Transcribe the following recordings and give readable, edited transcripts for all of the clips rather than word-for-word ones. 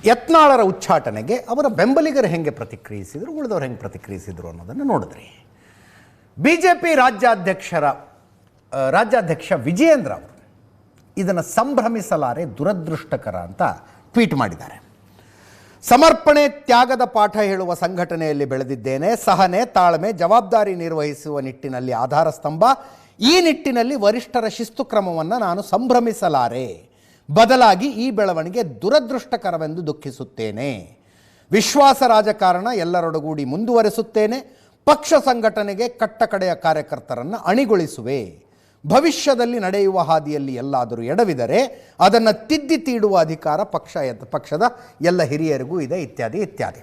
ಯತ್ನಾಳರ ಉಚ್ಚಾಟನೆಗೆ ಅವರ ಬೆಂಬಲಿಗರು ಹೆಂಗೆ ಪ್ರತಿಕ್ರಿಯಿಸಿದರು, ಉಳಿದವರು ಹೆಂಗೆ ಪ್ರತಿಕ್ರಿಯಿಸಿದರು ಅನ್ನೋದನ್ನು ನೋಡಿದ್ರಿ. BJP ರಾಜ್ಯಾಧ್ಯಕ್ಷ ವಿಜಯೇಂದ್ರ ಅವರು ಇದನ್ನು ಸಂಭ್ರಮಿಸಲಾರೆ, ದುರದೃಷ್ಟಕರ ಅಂತ ಟ್ವೀಟ್ ಮಾಡಿದ್ದಾರೆ. ಸಮರ್ಪಣೆ ತ್ಯಾಗದ ಪಾಠ ಹೇಳುವ ಸಂಘಟನೆಯಲ್ಲಿ ಬೆಳೆದಿದ್ದೇನೆ. ಸಹನೆ, ತಾಳ್ಮೆ, ಜವಾಬ್ದಾರಿ ನಿರ್ವಹಿಸುವ ನಿಟ್ಟಿನಲ್ಲಿ ಆಧಾರ ಸ್ತಂಭ. ಈ ನಿಟ್ಟಿನಲ್ಲಿ ವರಿಷ್ಠರ ಶಿಸ್ತು ಕ್ರಮವನ್ನು ನಾನು ಸಂಭ್ರಮಿಸಲಾರೆ. ಬದಲಾಗಿ ಈ ಬೆಳವಣಿಗೆ ದುರದೃಷ್ಟಕರವೆಂದು ದುಃಖಿಸುತ್ತೇನೆ. ವಿಶ್ವಾಸ ರಾಜಕಾರಣ ಎಲ್ಲರೊಡಗೂಡಿ ಮುಂದುವರೆಸುತ್ತೇನೆ. ಪಕ್ಷ ಸಂಘಟನೆಗೆ ಕಟ್ಟಕಡೆಯ ಕಾರ್ಯಕರ್ತರನ್ನು ಅಣಿಗೊಳಿಸುವೆ. ಭವಿಷ್ಯದಲ್ಲಿ ನಡೆಯುವ ಹಾದಿಯಲ್ಲಿ ಎಲ್ಲಾದರೂ ಎಡವಿದರೆ ಅದನ್ನು ತಿದ್ದಿ ತೀಡುವ ಅಧಿಕಾರ ಪಕ್ಷದ ಎಲ್ಲ ಹಿರಿಯರಿಗೂ ಇದೆ, ಇತ್ಯಾದಿ ಇತ್ಯಾದಿ.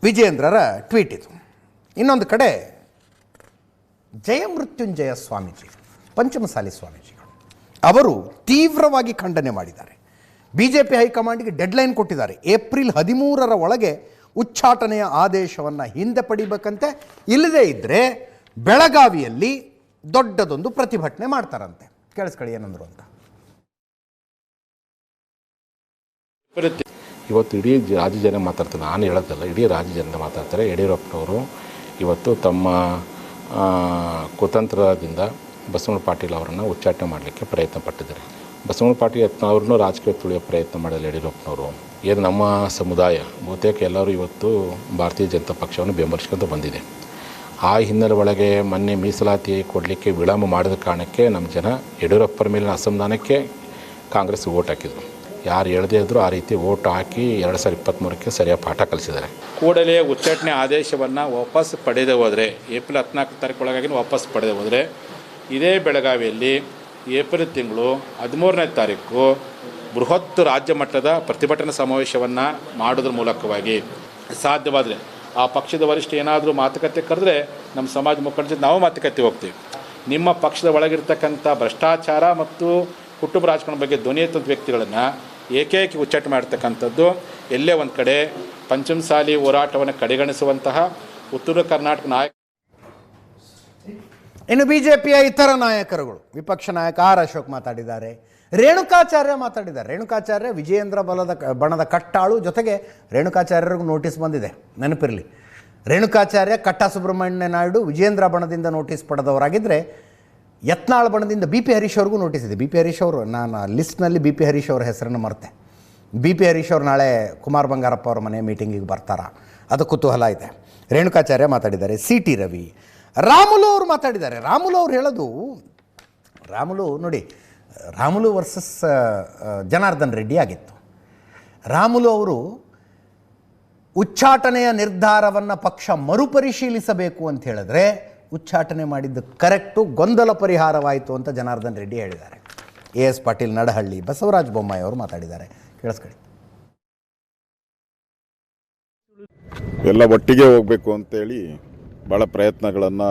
ವಿಜಯೇಂದ್ರರ ಟ್ವೀಟ್ ಇದು. ಇನ್ನೊಂದು ಕಡೆ ಜಯಮೃತ್ಯುಂಜಯ ಸ್ವಾಮೀಜಿ, ಪಂಚಮಸಾಲಿ ಸ್ವಾಮೀಜಿಗಳು, ಅವರು ತೀವ್ರವಾಗಿ ಖಂಡನೆ ಮಾಡಿದ್ದಾರೆ. BJP ಹೈಕಮಾಂಡ್ಗೆ ಡೆಡ್ಲೈನ್ ಕೊಟ್ಟಿದ್ದಾರೆ. ಏಪ್ರಿಲ್ 13ರ ಒಳಗೆ ಉಚ್ಚಾಟನೆಯ ಆದೇಶವನ್ನು ಹಿಂದೆ ಪಡಿಬೇಕಂತೆ. ಇಲ್ಲದೇ ಇದ್ದರೆ ಬೆಳಗಾವಿಯಲ್ಲಿ ದೊಡ್ಡದೊಂದು ಪ್ರತಿಭಟನೆ ಮಾಡ್ತಾರಂತೆ. ಕೇಳಿಸ್ಕೊಳ್ಳಿ ಏನಂದ್ರು ಅಂತ. ಇವತ್ತು ಇಡೀ ರಾಜ್ಯ ಜನ ಮಾತಾಡ್ತಾರೆ, ನಾನು ಹೇಳೋದಲ್ಲ, ಇಡೀ ರಾಜ್ಯ ಜನ ಮಾತಾಡ್ತಾರೆ. ಯಡಿಯೂರಪ್ಪನವರು ಇವತ್ತು ತಮ್ಮ ಕುತಂತ್ರದಿಂದ ಬಸವಣ್ಣ ಪಾಟೀಲ್ ಅವರನ್ನು ಉಚ್ಚಾಟನೆ ಮಾಡಲಿಕ್ಕೆ ಪ್ರಯತ್ನ ಪಟ್ಟಿದ್ದಾರೆ. ಬಸವಣ್ಣ ಪಾಟೀಲ್ ಅವ್ರನ್ನೂ ರಾಜಕೀಯ ತುಳಿಯೋ ಪ್ರಯತ್ನ ಮಾಡಿಲ್ಲ ಯಡಿಯೂರಪ್ಪನವರು. ಏನು ನಮ್ಮ ಸಮುದಾಯ ಬಹುತೇಕ ಎಲ್ಲರೂ ಇವತ್ತು ಭಾರತೀಯ ಜನತಾ ಪಕ್ಷವನ್ನು ಬೆಂಬಲಿಸ್ಕೊಂಡು ಬಂದಿದೆ. ಆ ಹಿನ್ನೆಲೆ ಒಳಗೆ ಮೊನ್ನೆ ಮೀಸಲಾತಿ ಕೊಡಲಿಕ್ಕೆ ವಿಳಂಬ ಮಾಡಿದ ಕಾರಣಕ್ಕೆ ನಮ್ಮ ಜನ ಯಡಿಯೂರಪ್ಪರ ಮೇಲಿನ ಅಸಮಾಧಾನಕ್ಕೆ ಕಾಂಗ್ರೆಸ್ ಓಟ್ ಹಾಕಿದರು. ಯಾರು ಹೇಳದೇ ಇದ್ದರೂ ಆ ರೀತಿ ಓಟ್ ಹಾಕಿ 2023ಕ್ಕೆ ಸರಿಯಾದ ಪಾಠ ಕಲಿಸಿದ್ದಾರೆ. ಕೂಡಲೇ ಉಚ್ಚಾಟನೆ ಆದೇಶವನ್ನು ವಾಪಸ್ ಪಡೆದೇ ಹೋದರೆ, ಏಪ್ರಿಲ್ 14 ತಾರೀಕು ಒಳಗಾಗಿ ವಾಪಸ್ ಪಡೆದೇ ಹೋದರೆ, ಇದೇ ಬೆಳಗಾವಿಯಲ್ಲಿ ಏಪ್ರಿಲ್ ತಿಂಗಳು 13ನೇ ತಾರೀಕು ಬೃಹತ್ ರಾಜ್ಯ ಮಟ್ಟದ ಪ್ರತಿಭಟನಾ ಸಮಾವೇಶವನ್ನು ಮಾಡೋದ್ರ ಮೂಲಕವಾಗಿ ಸಾಧ್ಯವಾದರೆ ಆ ಪಕ್ಷದ ವರಿಷ್ಠ ಏನಾದರೂ ಮಾತುಕತೆ ಕರೆದ್ರೆ ನಮ್ಮ ಸಮಾಜ ಮುಖಂಡರ ಜೊತೆ ನಾವು ಮಾತುಕತೆ ಹೋಗ್ತೀವಿ. ನಿಮ್ಮ ಪಕ್ಷದ ಒಳಗಿರ್ತಕ್ಕಂಥ ಭ್ರಷ್ಟಾಚಾರ ಮತ್ತು ಕುಟುಂಬ ರಾಜಕಾರಣ ಬಗ್ಗೆ ಧ್ವನಿ ಎತ್ತುವಂಥ ವ್ಯಕ್ತಿಗಳನ್ನು ಏಕೈಕಿ ಉಚ್ಚಾಟನೆ ಮಾಡ್ತಕ್ಕಂಥದ್ದು ಎಲ್ಲೇ ಒಂದು ಕಡೆ ಪಂಚಮಸಾಲಿ ಹೋರಾಟವನ್ನು ಕಡೆಗಣಿಸುವಂತಹ ಉತ್ತರ ಕರ್ನಾಟಕ ನಾಯಕ. ಇನ್ನು BJPಯ ಇತರ ನಾಯಕರುಗಳು, ವಿಪಕ್ಷ ನಾಯಕ R. ಅಶೋಕ್ ಮಾತಾಡಿದ್ದಾರೆ, ರೇಣುಕಾಚಾರ್ಯ ಮಾತಾಡಿದ್ದಾರೆ. ರೇಣುಕಾಚಾರ್ಯ ವಿಜಯೇಂದ್ರ ಬಣದ ಕಟ್ಟಾಳು, ಜೊತೆಗೆ ರೇಣುಕಾಚಾರ್ಯರಿಗೂ ನೋಟಿಸ್ ಬಂದಿದೆ, ನೆನಪಿರಲಿ. ರೇಣುಕಾಚಾರ್ಯ, ಕಟ್ಟಾ ಸುಬ್ರಹ್ಮಣ್ಯ ನಾಯ್ಡು ವಿಜಯೇಂದ್ರ ಬಣದಿಂದ ನೋಟಿಸ್ ಪಡೆದವರಾಗಿದ್ದರೆ, ಯತ್ನಾಳ್ ಬಣದಿಂದ BP ಹರೀಶ್ ಅವ್ರಿಗೂ ನೋಟಿಸ್ ಇದೆ. BP ಹರೀಶ್ ಅವರು, ನಾನು ಲಿಸ್ಟ್ನಲ್ಲಿ BP ಹರೀಶ್ ಅವ್ರ ಹೆಸರನ್ನು ಮರೆತೆ. BP ಹರೀಶ್ ಅವರು ನಾಳೆ ಕುಮಾರ್ ಬಂಗಾರಪ್ಪ ಅವರ ಮನೆ ಮೀಟಿಂಗಿಗೆ ಬರ್ತಾರಾ, ಅದು ಕುತೂಹಲ ಇದೆ. ರೇಣುಕಾಚಾರ್ಯ ಮಾತಾಡಿದ್ದಾರೆ. CT ರವಿ, ರಾಮುಲು ಅವರು ಮಾತಾಡಿದ್ದಾರೆ. ರಾಮುಲು ಅವ್ರು ಹೇಳೋದು, ರಾಮುಲು ನೋಡಿ, ರಾಮುಲು ವರ್ಸಸ್ ಜನಾರ್ದನ್ ರೆಡ್ಡಿ ಆಗಿತ್ತು. ರಾಮುಲು ಅವರು ಉಚ್ಚಾಟನೆಯ ನಿರ್ಧಾರವನ್ನು ಪಕ್ಷ ಮರುಪರಿಶೀಲಿಸಬೇಕು ಅಂತ ಹೇಳಿದ್ರೆ ಉಚ್ಚಾಟನೆ ಮಾಡಿದ್ದು ಕರೆಕ್ಟು, ಗೊಂದಲ ಪರಿಹಾರವಾಯಿತು ಅಂತ ಜನಾರ್ದನ್ ರೆಡ್ಡಿ ಹೇಳಿದ್ದಾರೆ. AS ಪಾಟೀಲ್, ನಡಹಳ್ಳಿ, ಬಸವರಾಜ ಬೊಮ್ಮಾಯಿ ಅವರು ಮಾತಾಡಿದ್ದಾರೆ. ಕೇಳಿಸ್ಕೊಳ್ಳಿ. ಎಲ್ಲ ಒಟ್ಟಿಗೆ ಹೋಗಬೇಕು ಅಂತೇಳಿ ಭಾಳ ಪ್ರಯತ್ನಗಳನ್ನು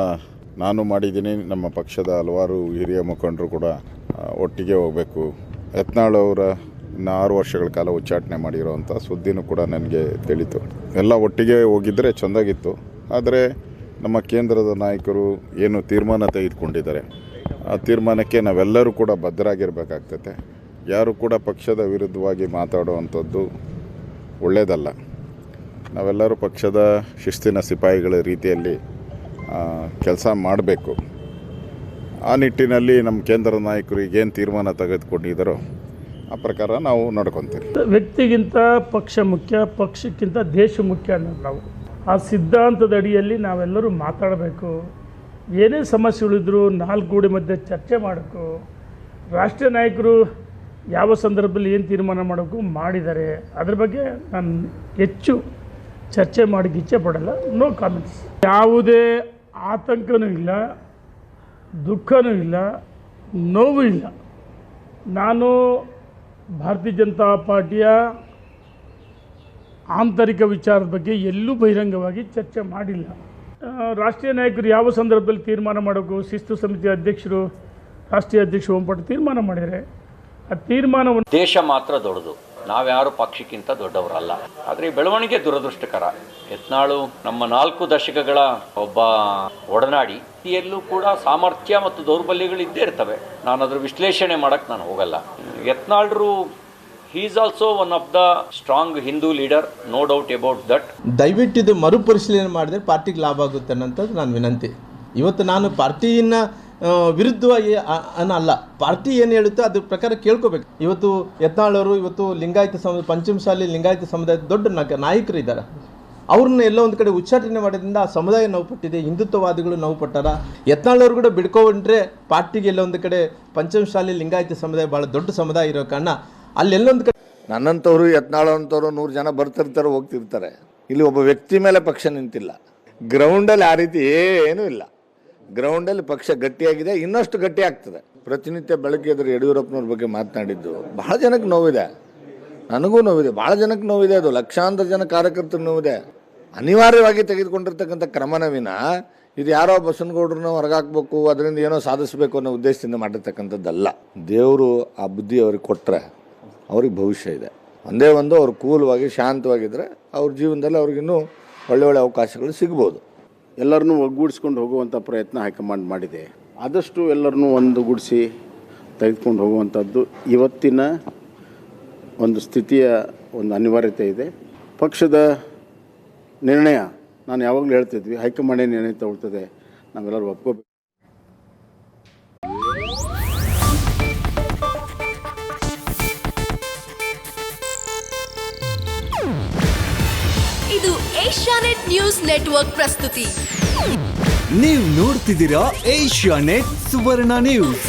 ನಾನು ಮಾಡಿದ್ದೀನಿ. ನಮ್ಮ ಪಕ್ಷದ ಹಲವಾರು ಹಿರಿಯ ಮುಖಂಡರು ಕೂಡ ಒಟ್ಟಿಗೆ ಹೋಗಬೇಕು. ಯತ್ನಾಳ್ ಅವರ ಇನ್ನು 6 ವರ್ಷಗಳ ಕಾಲ ಉಚ್ಚಾಟನೆ ಮಾಡಿರೋವಂಥ ಸುದ್ದಿನೂ ಕೂಡ ನನಗೆ ತಿಳಿತು. ಎಲ್ಲ ಒಟ್ಟಿಗೆ ಹೋಗಿದ್ದರೆ ಚೆಂದಾಗಿತ್ತು. ಆದರೆ ನಮ್ಮ ಕೇಂದ್ರದ ನಾಯಕರು ಏನು ತೀರ್ಮಾನ ತೆಗೆದುಕೊಂಡಿದ್ದಾರೆ, ಆ ತೀರ್ಮಾನಕ್ಕೆ ನಾವೆಲ್ಲರೂ ಕೂಡ ಬದ್ಧರಾಗಿರಬೇಕಾಗ್ತದೆ. ಯಾರು ಕೂಡ ಪಕ್ಷದ ವಿರುದ್ಧವಾಗಿ ಮಾತಾಡುವಂಥದ್ದು ಒಳ್ಳೆಯದಲ್ಲ. ನಾವೆಲ್ಲರೂ ಪಕ್ಷದ ಶಿಸ್ತಿನ ಸಿಪಾಯಿಗಳ ರೀತಿಯಲ್ಲಿ ಕೆಲಸ ಮಾಡಬೇಕು. ಆ ನಿಟ್ಟಿನಲ್ಲಿ ನಮ್ಮ ಕೇಂದ್ರ ನಾಯಕರು ಈಗೇನು ತೀರ್ಮಾನ ತೆಗೆದುಕೊಂಡಿದ್ದಾರೋ ಆ ಪ್ರಕಾರ ನಾವು ನಡ್ಕೊತೀವಿ. ವ್ಯಕ್ತಿಗಿಂತ ಪಕ್ಷ ಮುಖ್ಯ, ಪಕ್ಷಕ್ಕಿಂತ ದೇಶ ಮುಖ್ಯ ಅನ್ನೋದು ನಾವು. ಆ ಸಿದ್ಧಾಂತದ ಅಡಿಯಲ್ಲಿ ನಾವೆಲ್ಲರೂ ಮಾತಾಡಬೇಕು. ಏನೇ ಸಮಸ್ಯೆಗಳಿದ್ರು 4 ಗೋಡೆ ಮಧ್ಯೆ ಚರ್ಚೆ ಮಾಡಬೇಕು. ರಾಷ್ಟ್ರೀಯ ನಾಯಕರು ಯಾವ ಸಂದರ್ಭದಲ್ಲಿ ಏನು ತೀರ್ಮಾನ ಮಾಡಬೇಕು ಮಾಡಿದ್ದಾರೆ. ಅದ್ರ ಬಗ್ಗೆ ನಾನು ಹೆಚ್ಚು ಚರ್ಚೆ ಮಾಡೋಕ್ಕೆ ಇಚ್ಛೆ ಪಡಲ್ಲ. No comments. ಯಾವುದೇ ಆತಂಕನೂ ಇಲ್ಲ, ದುಃಖನೂ ಇಲ್ಲ, ನೋವು ಇಲ್ಲ. ನಾನು ಭಾರತೀಯ ಜನತಾ ಪಾರ್ಟಿಯ ಆಂತರಿಕ ವಿಚಾರದ ಬಗ್ಗೆ ಎಲ್ಲೂ ಬಹಿರಂಗವಾಗಿ ಚರ್ಚೆ ಮಾಡಿಲ್ಲ. ರಾಷ್ಟ್ರೀಯ ನಾಯಕರು ಯಾವ ಸಂದರ್ಭದಲ್ಲಿ ತೀರ್ಮಾನ ಮಾಡಬೇಕು, ಶಿಸ್ತು ಸಮಿತಿ ಅಧ್ಯಕ್ಷರು, ರಾಷ್ಟ್ರೀಯ ಅಧ್ಯಕ್ಷರು ಓಂ ಪಾಟೀಲ್ ತೀರ್ಮಾನ ಮಾಡಿದ್ದಾರೆ. ಆ ತೀರ್ಮಾನವನ್ನು ದೇಶ ಮಾತ್ರ ದೊಡ್ಡದು, ನಾವ್ಯಾರು ಪಕ್ಷಕ್ಕಿಂತ ದೊಡ್ಡವರಲ್ಲ. ಆದರೆ ಈ ಬೆಳವಣಿಗೆ ದುರದೃಷ್ಟಕರ. ಯತ್ನಾಳು ನಮ್ಮ 4 ದಶಕಗಳ ಒಬ್ಬ ಒಡನಾಡಿ. ಎಲ್ಲೂ ಕೂಡ ಸಾಮರ್ಥ್ಯ ಮತ್ತು ದೌರ್ಬಲ್ಯಗಳು ಇದ್ದೇ ಇರ್ತವೆ. ನಾನು ಅದರ ವಿಶ್ಲೇಷಣೆ ಮಾಡೋಕ್ಕೆ ನಾನು ಹೋಗಲ್ಲ. ಯತ್ನಾಳರು He is also one of the strong Hindu leader, no doubt about that. ದಯವಿಟ್ಟು ಇದು ಮರುಪರಿಶೀಲನೆ ಮಾಡಿದ್ರೆ ಪಾರ್ಟಿಗೆ ಲಾಭ ಆಗುತ್ತೆ ಅನ್ನೋಂಥದ್ದು ನಾನು ವಿನಂತಿ. ಇವತ್ತು ನಾನು ಪಾರ್ಟಿಯನ್ನು ವಿರುದ್ಧವಾಗಿ ಅಲ್ಲ, ಪಾರ್ಟಿ ಏನು ಹೇಳುತ್ತೋ ಅದ್ರ ಪ್ರಕಾರ ಕೇಳ್ಕೋಬೇಕು. ಇವತ್ತು ಯತ್ನಾಳವರು ಇವತ್ತು ಲಿಂಗಾಯತ ಪಂಚಮಸಾಲಿ ಲಿಂಗಾಯತ ಸಮುದಾಯದ ದೊಡ್ಡ ನಾಯಕರು ಇದ್ದಾರೆ. ಅವ್ರನ್ನ ಎಲ್ಲೋ ಒಂದು ಕಡೆ ಉಚ್ಚಾಟನೆ ಮಾಡೋದ್ರಿಂದ ಆ ಸಮುದಾಯ ನೋವು ಪಟ್ಟಿದೆ, ಹಿಂದುತ್ವವಾದಿಗಳು ನೋವು ಪಟ್ಟಾರ. ಯತ್ನಾಳವ್ರು ಕೂಡ ಬಿಡ್ಕೊಂಡ್ರೆ ಪಾರ್ಟಿಗೆ ಎಲ್ಲೋ ಒಂದು ಕಡೆ ಪಂಚಮಸಾಲಿ ಲಿಂಗಾಯತ ಸಮುದಾಯ ಭಾಳ ದೊಡ್ಡ ಸಮುದಾಯ ಇರೋ ಕಾರಣ ಅಲ್ಲೆಲ್ಲೊಂದು ಕಡೆ ನನ್ನಂಥವ್ರು ಯತ್ನಾಳಂಥವ್ರು 100 ಜನ ಬರ್ತಿರ್ತಾರೆ ಹೋಗ್ತಿರ್ತಾರೆ. ಇಲ್ಲಿ ಒಬ್ಬ ವ್ಯಕ್ತಿ ಮೇಲೆ ಪಕ್ಷ ನಿಂತಿಲ್ಲ. ಗ್ರೌಂಡಲ್ಲಿ ಆ ರೀತಿ ಏನೂ ಇಲ್ಲ. ಗ್ರೌಂಡಲ್ಲಿ ಪಕ್ಷ ಗಟ್ಟಿಯಾಗಿದೆ, ಇನ್ನಷ್ಟು ಗಟ್ಟಿ ಆಗ್ತದೆ. ಪ್ರತಿನಿತ್ಯ ಬೆಳಗ್ಗೆ ಎದುರು ಯಡಿಯೂರಪ್ಪನವ್ರ ಬಗ್ಗೆ ಮಾತನಾಡಿದ್ದು ಬಹಳ ಜನಕ್ಕೆ ನೋವಿದೆ, ನನಗೂ ನೋವಿದೆ, ಭಾಳ ಜನಕ್ಕೆ ನೋವಿದೆ. ಅದು ಲಕ್ಷಾಂತರ ಜನ ಕಾರ್ಯಕರ್ತರು ನೋವಿದೆ. ಅನಿವಾರ್ಯವಾಗಿ ತೆಗೆದುಕೊಂಡಿರ್ತಕ್ಕಂಥ ಕ್ರಮನ ವಿನ ಇದು ಯಾರೋ ಬಸವನಗೌಡ್ರನ್ನ ಹೊರಗಾಕ್ಬೇಕು, ಅದರಿಂದ ಏನೋ ಸಾಧಿಸಬೇಕು ಅನ್ನೋ ಉದ್ದೇಶದಿಂದ ಮಾಡಿರ್ತಕ್ಕಂಥದ್ದಲ್ಲ. ದೇವರು ಆ ಬುದ್ಧಿ ಅವ್ರಿಗೆ ಕೊಟ್ಟರೆ ಅವ್ರಿಗೆ ಭವಿಷ್ಯ ಇದೆ. ಒಂದೇ ಒಂದು ಅವ್ರು ಕೂಲವಾಗಿ ಶಾಂತವಾಗಿದ್ದರೆ ಅವ್ರ ಜೀವನದಲ್ಲಿ ಅವ್ರಿಗಿನ್ನೂ ಒಳ್ಳೆ ಅವಕಾಶಗಳು ಸಿಗ್ಬೋದು. ಎಲ್ಲರನ್ನೂ ಒಗ್ಗೂಡಿಸ್ಕೊಂಡು ಹೋಗುವಂಥ ಪ್ರಯತ್ನ ಹೈಕಮಾಂಡ್ ಮಾಡಿದೆ. ಆದಷ್ಟು ಎಲ್ಲರನ್ನೂ ಒಂದುಗೂಡಿಸಿ ತೆಗೆದುಕೊಂಡು ಹೋಗುವಂಥದ್ದು ಇವತ್ತಿನ ಒಂದು ಸ್ಥಿತಿಯ ಒಂದು ಅನಿವಾರ್ಯತೆ ಇದೆ. ಪಕ್ಷದ ನಿರ್ಣಯ ನಾನು ಯಾವಾಗಲೂ ಹೇಳ್ತಿದ್ವಿ, ಹೈಕಮಾಂಡೇ ನಿರ್ಣಯ ತಗೊಳ್ತದೆ, ನಾವೆಲ್ಲರೂ ಒಪ್ಕೋಬೇಕು. ಇದು ಏಷ್ಯಾನೆಟ್ ನ್ಯೂಸ್ ನೆಟ್ವರ್ಕ್ ಪ್ರಸ್ತುತಿ. ನೀವು ನೋಡ್ತಿದ್ದೀರಾ ಏಷ್ಯಾನೆಟ್ ಸುವರ್ಣ ನ್ಯೂಸ್.